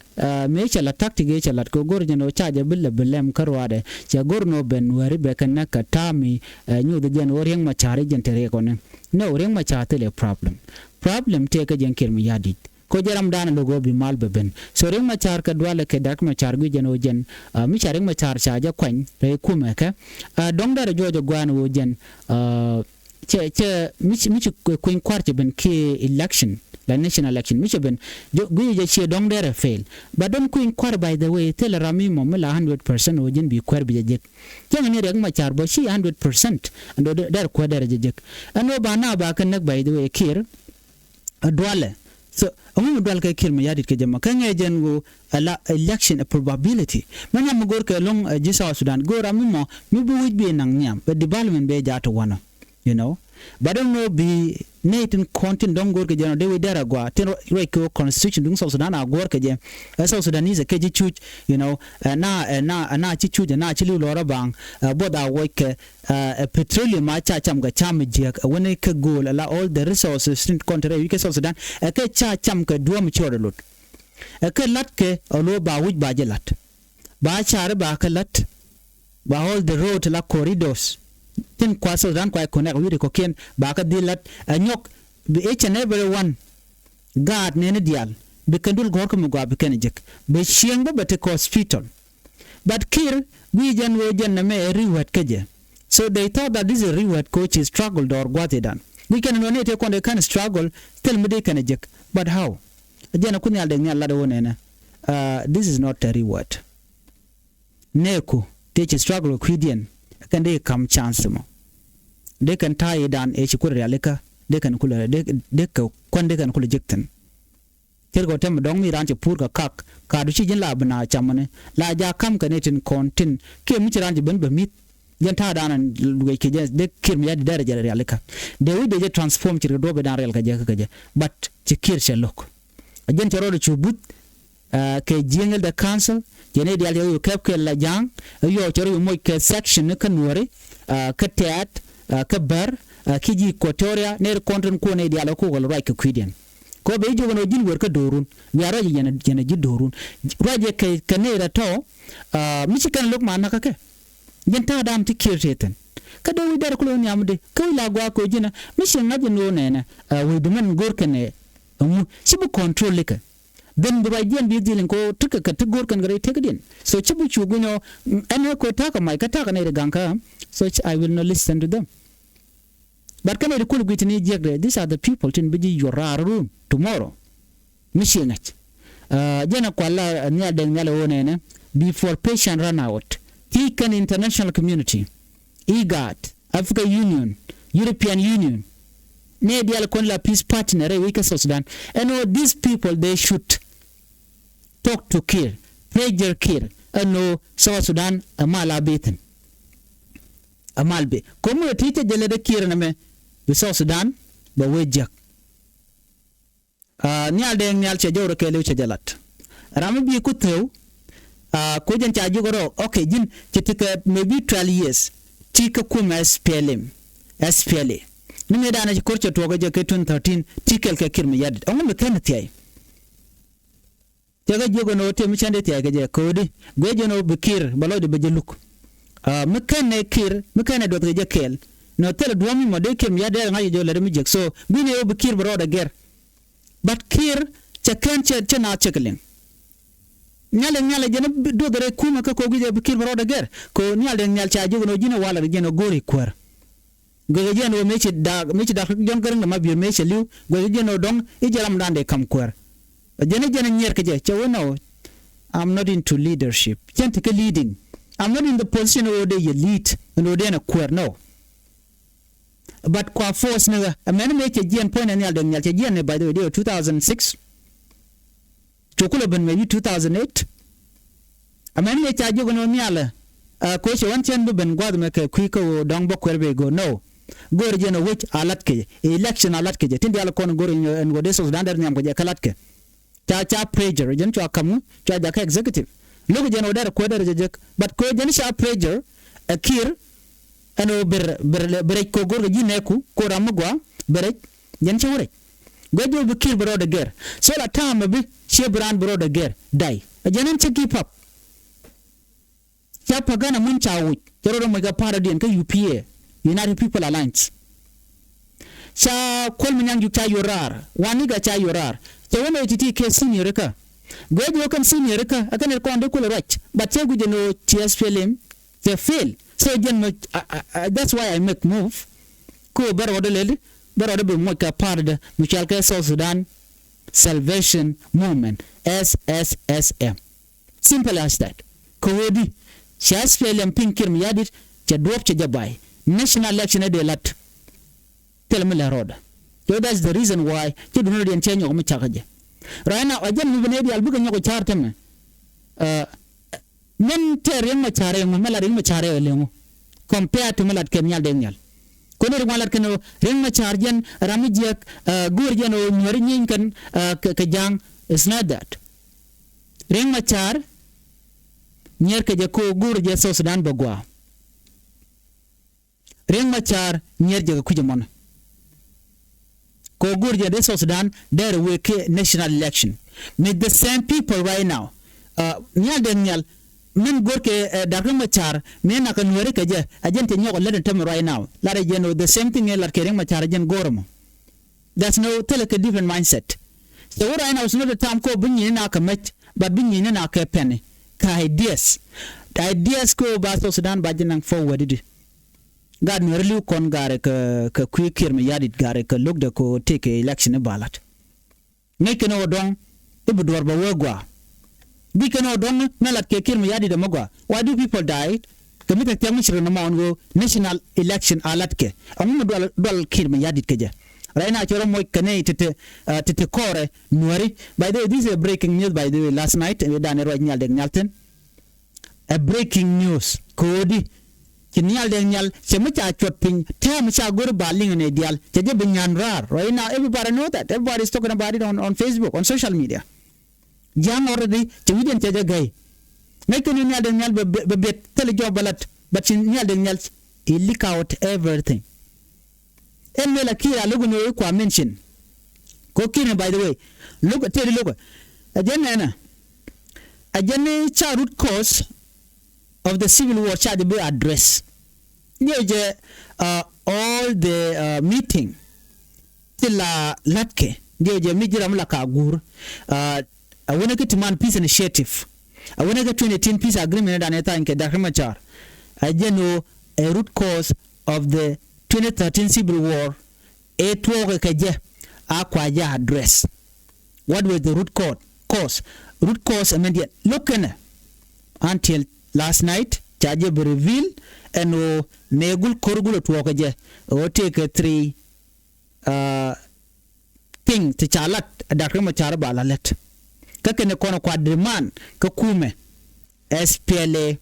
me chala taktige chala ko gorjano chaja billa billem karwade cha gorno ben wari be kan ka tami nyu de jen orieng machari jen tere konen no orieng machate le problem te ka jen kirmi yadi ko jaram dan logo bi mal beben so ring machar ka dwale ke dak machar gu jen o jen mi charing machar cha ja kwan re kuma ka dong dar jojo gwan o jen che mi kuin kwarte ben ke election la national election mi ben gu je che dong der fail but don kuin kwar by the way tel rami mo la 100% o jen bi kwar bi je jeng ni reng machar bo shi 100% ando der kwar der je ano ba na ba kan nak by the way kir adwale so amu dwal ka kir mi yadit ke jama kan jen go ala election a probability manya mo gor ke long jisa Sudan go rami mo mi bu wit bi nang nyam but development be jato wana you know but don't know be natin content don't go ke jeno de we dara gwa ten right constitution dung South Sudan agor ke je South Sudanese ke ji chuch you know na chi chuj na chi lu lora bang boda work petroleum ma cha cham ga cham je when ke goal la all the resources in country ke South Sudan ke cha cham ke duom chore lut ke lat ke olo ba wuj ba je lat ba chare ba ke lat ba all the road la corridors tin kwa Sudan kwa connect with ko ken ba ka dilat anyok be each and every one god ne dial be kandul gor ko mugwa be ken jek be shieng ba te hospital but kir we jan wo jan na me reward keje so they thought that this is a reward coach is struggled or what they done we can only take on they can struggle tell me they can jek but how jana kunyal de nyal la do ne this is not a reward neko teach struggle kwidian can they come chance mo they can tie down e chikure realika they can kula they kan they can kula jekten tergo tem dong mi ranche pur ka kak ka du chi jin la bana chamane la ja kam ka netin kontin ke mi ranche ben bemit jan ta dan we ke de kir mi yadi daraja realika de we de transform chi do be dan real ka je but chi kir shelok ajen choro de chubut ke jingel the council jene dial yo kep ke la jang yo choro mo ke section ka nuore ka teat ka bar kiji Equatoria ne konton ko ne dial ko wal right ka kwiden ko be jogo no jin wer ka dorun mi ara jene ji dorun raje ke ne ra to mi ci kan lok man ka ke jen ta dam ti kirteten ka do wi der ko ni amde ko la gwa ko jina mi ci ngaje no ne we de man gor ke ne mu ci bu control ka then by the end dealing ko tuka ka tugor kan gare take din so chibu chugunyo ene ko taka mai ka taka ne ganka so I will not listen to them but kan e kul gwitini jegre these are the people tin biji your room tomorrow missionach jena kwala nya den nyale wonene before patient run out he can international community IGAD African Union European Union ne dial kon la peace partner we ka Sudan and all these people they should talk to Kir pressure Kir and South Sudan amala beten amalbe komo tite jele de Kir na me be South Sudan ba wejak nyal de nyal che joro ke le che jalat ram bi ku tew ko jen cha jogoro okay jin chitika maybe 12 years tika kuma SPLA ni me dana ci korche to ga ke 2013 tikel ke kirmi yad on me kan tiay te ga jogo no te mi chande tiay ga ko di goje no bikir balo de bejeluk me kan ne kir me kan do ga kel no tel do mi mo de kem yad nga jo le mi jek so bi ne o bikir bro da ger but kir che kan che na chekelin nyale jena do gare kuma ka ko gije bikir bro da ger ko nyale nyal cha jogo no jina wala jena gori kwar goje no mechi da jon garan ma bi mechi liu goje no dong ijaram dande kam kwar jena nyer ke je chawono I'm not into leadership gente ke leading I'm not in the position where they lead and where na kwar no but kwa force na amene mechi jen point and yal nyal che jen by the way 2006 chokula ben maybe 2008 amene mechi ajogo no nyala ko che wan chen ben gwad me ke kwiko dong bo kwerbe go no gor jeno which alat ke election alat ke tindi ala kon gor en gode so dander nyam ko je kalat ke cha pressure jen cha kamu cha ja ka executive logo jeno der ko der je but ko jen cha pressure akir ano ber ko gor ji neku ko ramugwa ber jen cha wore gojo be kir bro de ger so la time be che brand bro de ger dai jenen cha keep up cha pagana mun cha wu jero mo ga paradien ka UPA United People Alliance cha kol minyang ju cha yorar wani ga cha yorar Chawana titi ke senior ka. Go kan senior ka akan ko ande kula right. But che gu no TSPLM they fail. So again that's why I make move. Ko bar odele bar odebe mo ka part de Michal ke South Sudan Salvation Movement SSSM. Simple as that. Kowodi TSPLM pinkir mi yadit cha drop cha jabai. National election de LAT. Tell me la road. So that's the reason why you do not change your machar. Right now, again, we will be able to chart him. Men tearing machare, malaring machare, compared to Malat Kenyal Daniel. Could one can ring macharjan, Ramijak, Gurjan or Murinkan, Kajang, it's not that. Ring machar, near Kajako, Gurja, South Sudan Bagua. Ring machar, near Jakujamon. Kogurja de South Sudan, there will be national election. With the same people right now. Nyal Daniel, men gorke Dakar Machar, men akan Nuer kaje, agent nyok let them right now. Lare jeno the same thing like Kering Machar agen Gormo. That's no tell a different mindset. So what I know is not the time ko bunyi na kamet, but bunyi na ka penny. Ka ideas. The ideas ko ba South Sudan bajenang forward. God nearly con gare ka quicker me yadit gare ka look the ko take election ballot. Make no dong ibudor ba wegwa. Bika no dong nalat ke kir me yadit magwa. Why do people die? Kamita tiamishro na maungo national election alatke. Amu dol kir me yadit keje. Right now choro moy kane tete kore Nueri. By the way, this is a breaking news by the way last night we done right nyal de nyalten. A breaking news. Kodi Nyal Daniel, Chemicha chopping, Tamisha good balling in a deal, Jabin rar. Right now, everybody know that. Everybody is talking about it on Facebook, on social media. Jam already, Chimidian Tajagay. Making Nyal Daniel be telejob ballot, but Nyal Daniel, he leak out everything. And Melakira Luguno mention. Kokina, by the way, tell you, look, a general root cause of the civil war shall be addressed. All the meeting till latke. Mijiram la kagur. I want to get to man peace initiative. I want to get 2018 peace agreement and eta inke Dakar. I know a root cause of the 2013 civil war. A TUÅK kaje akwaja address. What was the root cause? Root cause immediate. Look in until last night, charge be revealed and negul korgul TUÅK je. O take 3 thing to chalat Dakar machar balalet. Kakene kono kwa demand kakume SPLA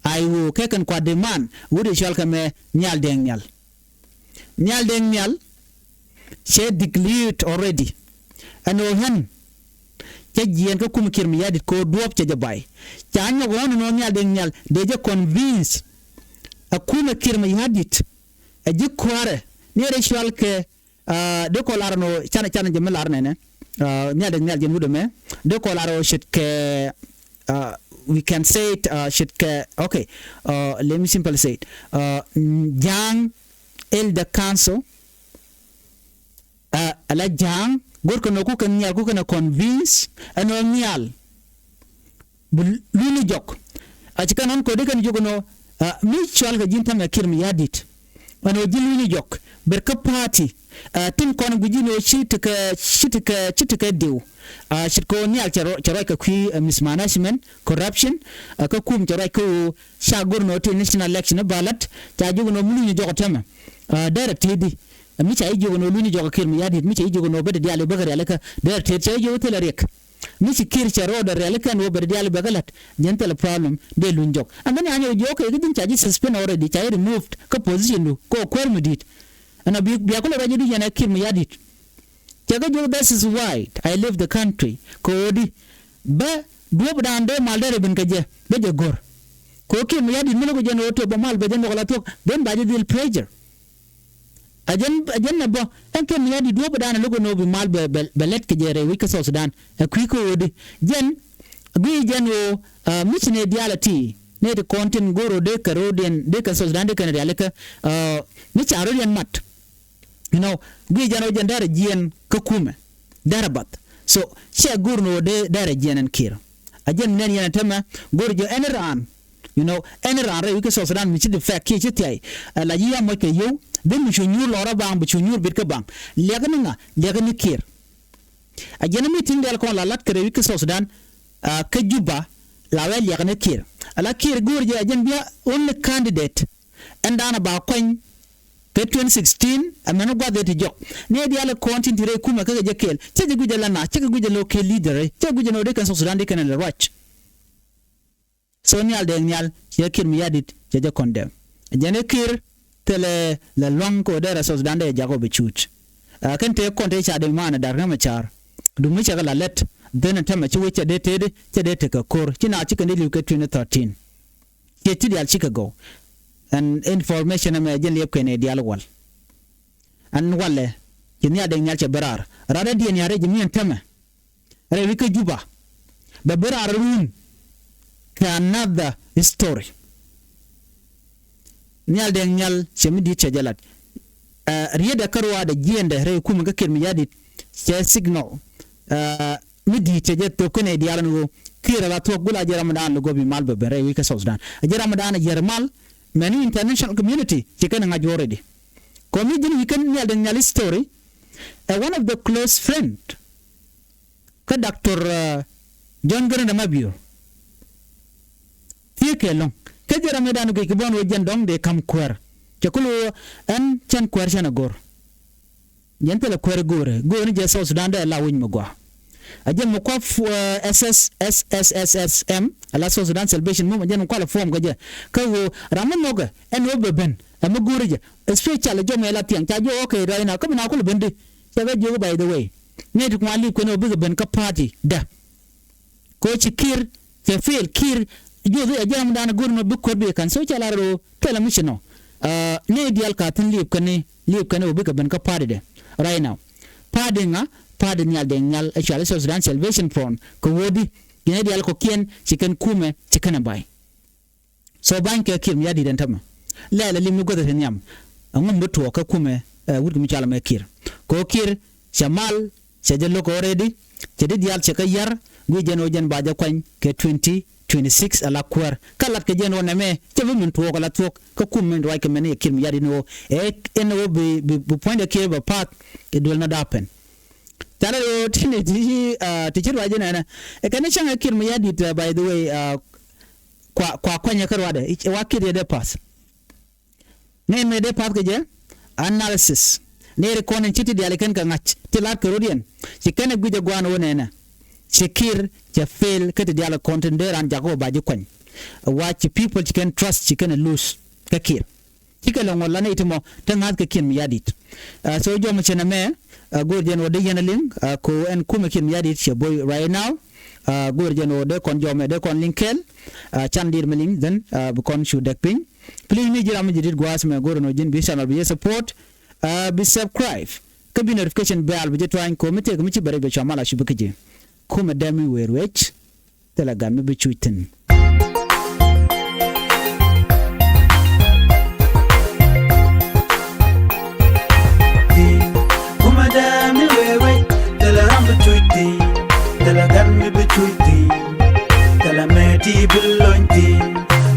IO kaken kwa demand wudi shalkame nyal deng nyal she declared already and hen jien ko kum kirmi yadit ko duop ca jabay ca nyo wono no nyal deng nyal deje convince akuma kirmi yadit a jikware ne ritual ke de ko larno chana je larne ne nyal deng nyal je mudome de ko laro shit ke we can say it shit ke okay let me simply say it jang elder council ala jang gorko no ku kan nyal ku kan convince ano nyal lulu jok a ci kanon ko de kan jogono mi chwal ga jintam ya kirmi yadit ano jilu jok berka party tin kon gujino chitika dew shit ko nyal charo ka kui mismanagement corruption ka kum charo ko shagor no to national election ballot ta jogono mulu jokotama directly mi cha ijo no luni joga kirmi yadit mi cha ijo no bede diale bagari alaka der te cha ijo tele rek mi ci kir cha roda relaka no bede diale bagalat gentle problem de lunjok amani anyo joka gidin cha ji suspend already cha removed ka position do ko kwermi dit ana bi ko rajo di yana kirmi yadit cha ga jo this is why I leave the country ko di ba do dan de maldere bin kaje be je gor ko kirmi yadit mi ko je no to ba mal be de no la tok ben ba je dil pressure ajen na bo enke mi yadi do badana logo no bi mal belet ke jere wi ka South Sudan kwiko wodi jen gui jen o misne diality ne de content goro de karodien de ka South Sudan de kan realika mi charodian mat you know gui jen o jen dara jien ka kume darabat so che gurno de dare jenen kir ajen nen yana tema gurjo enran you know enran re wike so Sudan mi ci de fek ki ci tay la yi am ke yow de mi nyur lora bang bu nyur bit ka bang legni kir ajen mi tin del ko la lat kere wike so Sudan ka Juba la wel legni kir ala kir gurjo ajen biya only candidate endana ba koñ ke 2016 ameno gwa de jok ne di ala kontin dire kuma kaga jekel cege guje lana cege guje local leader cege guje no de kan so Sudan de kan le watch so nyal de nyal yekir mi yadit jeje condemn jene kir tele le long ko de so Sudan de jago be chuch kan te konte cha de mana dar na machar du mi cha la let den tama ci weche de tede ce de te ka kor kina ci kan de ke 2013 ke ti al Chicago and information am jen lep kene dial wal an walle kini ade nyal che berar rada di ni are jimi entama re wike Juba be berar run ka another story nyal de nyal chemi di che jalat rieda karwa da jiende re kuma ga kirmi yadi che signal mi di che je to kene dial no kira la to gula je ramadan lo gobi mal be re wike South Sudan je ramadan je mal many international community chicken ngaj already komi din we can nyal den nyal story one of the close friend ka Dr. John Garanda Mabio tieke long ke jara medan ke bon wojen dong de kam kwer ke kulo an chan kwer chana gor yentele kwer gore go ni je South Sudan da la win magwa ajem mo kwa SSSSM ala South Sudan Salvation mo jen ko la form gaje ka wo ramon noga en wo beben am gurije especially jo me la tiang cha jo okay right now come na ko bende sabe jo by the way ne tu kwali ko no big ben ka party da ko ci kir te feel kir jo de jam dana gurno bu ko be kan so cha la ro tele mishino ne dial ka tin lip kane big ben ka party de right now party nga pardon nyal de nyal actually South Sudan Salvation Front ko wodi ine di alko kien chicken kume chicken bay so banke kim yadi den tama la lim go de nyam ngom do to ka kume wudi mi chala me kir ko kir chamal chajelo ko already chedi dial cheka yar gu jeno jen baja kwan ke 2026 ala kwar kala ke jeno na me chebe min to ko la to ko kume ndo ke mene kir mi yadi no eno be point de kir ba pat it will not happen tana yo tini teacher waje na kana changa kirmu yadi by the way kwa kwanya karwa da wakire de pass ne me de pass ke analysis ne rekonen chiti de alken ka ngach tilat karodian chikene guje gwano wonena chikir cha fail kete de ala contender an jago baje kwan watch people chicken trust chicken lose kakir chikelo ngola ne itimo tangat ke kirmu yadit so jo mo chena me Gurjen wode yenaling ko en kuma kin yadi che boy right now Gurjen wode kon jome de kon linkel chandir meling then bu kon shu dek ping please ni jira majidit gwas me gorno jin bi channel bi support bi subscribe ka bi notification bell bi jetwan ko mete ko mi ci bare be chamala shu bukje kuma dami werwech telegram mi bi chuiten Tala gammi betuiti, tala meti belonti.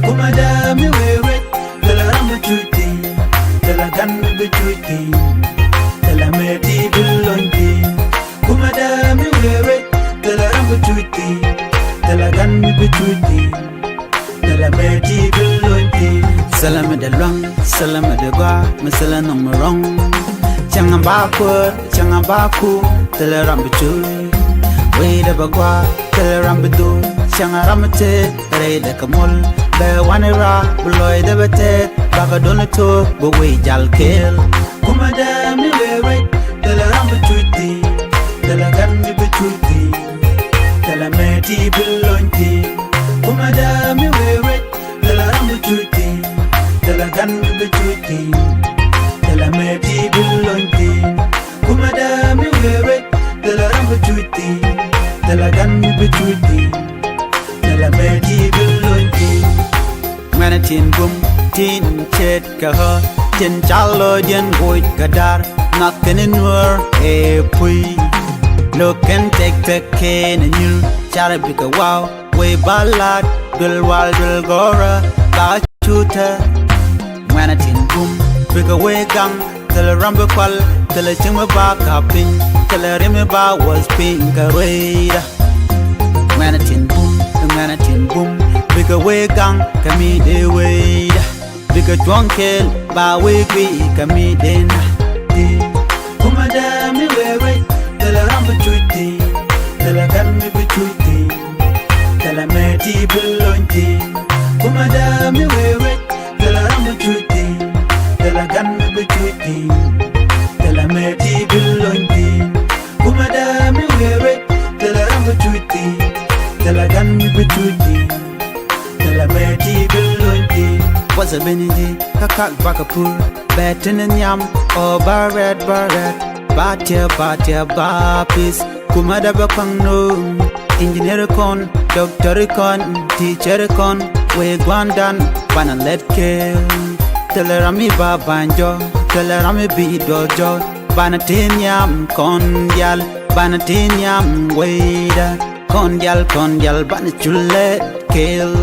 Kuma dami wewe, tala rambu tuiti, tala gammi betuiti, tala meti belonti. Kuma dami wewe, tala rambu tuiti, tala gammi betuiti, tala meti belonti. Salama de long, salama de gua, masala no morong. Changa baku, tala rambu tuiti. Wait up a gua, tell Rambudu, Shangaramate, Reda Kamul, the Wanera, Beloy the Bete, Bagadonato, but wait, Jal kill. Kumadami, wait, tell Rambututi, tell a Gandhi Betuti, tell a Meti Belonti. Kumadami, wait, tell a Rambututi, tell a Gandhi Betuti, tell a Meti Belonti. Kumadami, wait, tell a Rambututi. Tela ganmi betuti, tela meti belonti. Mana tin bum, tin chet kaha, tin chalo jen goit kadar, nakken Nuer pui. Look and take the cane and you Chara bika wow way ballad Dul wal dul gora Ba chuta When a tin boom Bika way gang Till a rumble qual Till a chimba ba kapin Till a rimmy ba was pink a raida When a tin boom When a tin boom Bika way gang Kami de way Bika drunk kill Ba way gwi Kami de na Kumada mi wewe Till a rumble chuti Till a gun me be chuti Till a meti bulonti Kumada mi wewe Till a rumble chuti Till a gun me be chuti Till a meti bulonti Kumada mi wewe Till a rumble chuti Till a gun me be chuti Till a meti bulonti Was a benidi Kakak bakapur Betin and yam Oh barret Batia bapis Kumada bakang no Engineer con Doctor con Teacher con We gwandan Bana let kill Telerami ba banjo Telerami bi dojo Bana tinyam kondial Bana tinyam waida Kondial Bana chule kill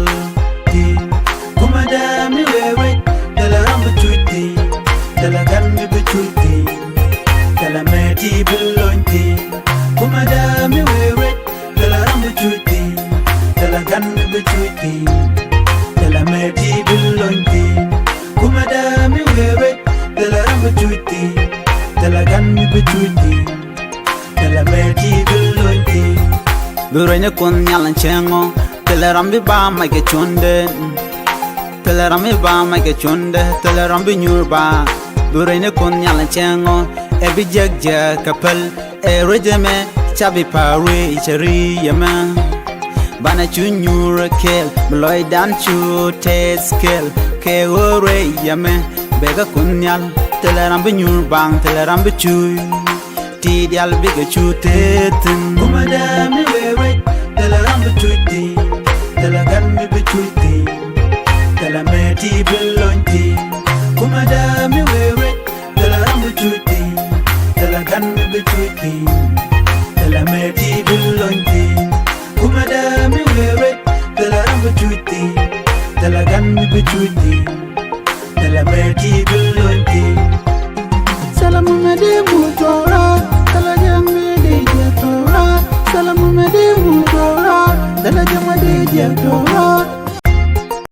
Kumada mi wewe Telerami chuti Telegan mi bechuti Telemeti belonti Kumada mi wewe Teleram bechuti Telegan mi bechuti Telemeti belonti Kumada mi wewe Teleram bechuti Telegan mi bechuti Telemeti belonti Burenya kun nyalan chengo Teleram bi ba ma ke chonde Teleram bi ba ma ke chonde Teleram bi nyurba Burene kun yalan chengo Ebi jagja kapal E rejeme Chabi pari chari yama Bana chunyura kel Bloy dan chu te skill Ke ore yame Bega kun yal Teleram bi nyurbang Teleram bi chuy Tidial biga chu te tin Kumada mi wewe Teleram bi chuyti Telegan mi bi chuyti Telameti belonti Kumada mi wewe Teleram bi chuyti Telegan mi bi chuyti Telameti belonti Kumada mi wewe Teleram bi chuyti Telegan mi bi chuyti Telameti belonti Salamu mede mutora Telegan mi de jetora Salamu mede mutora Telegan mi de jetora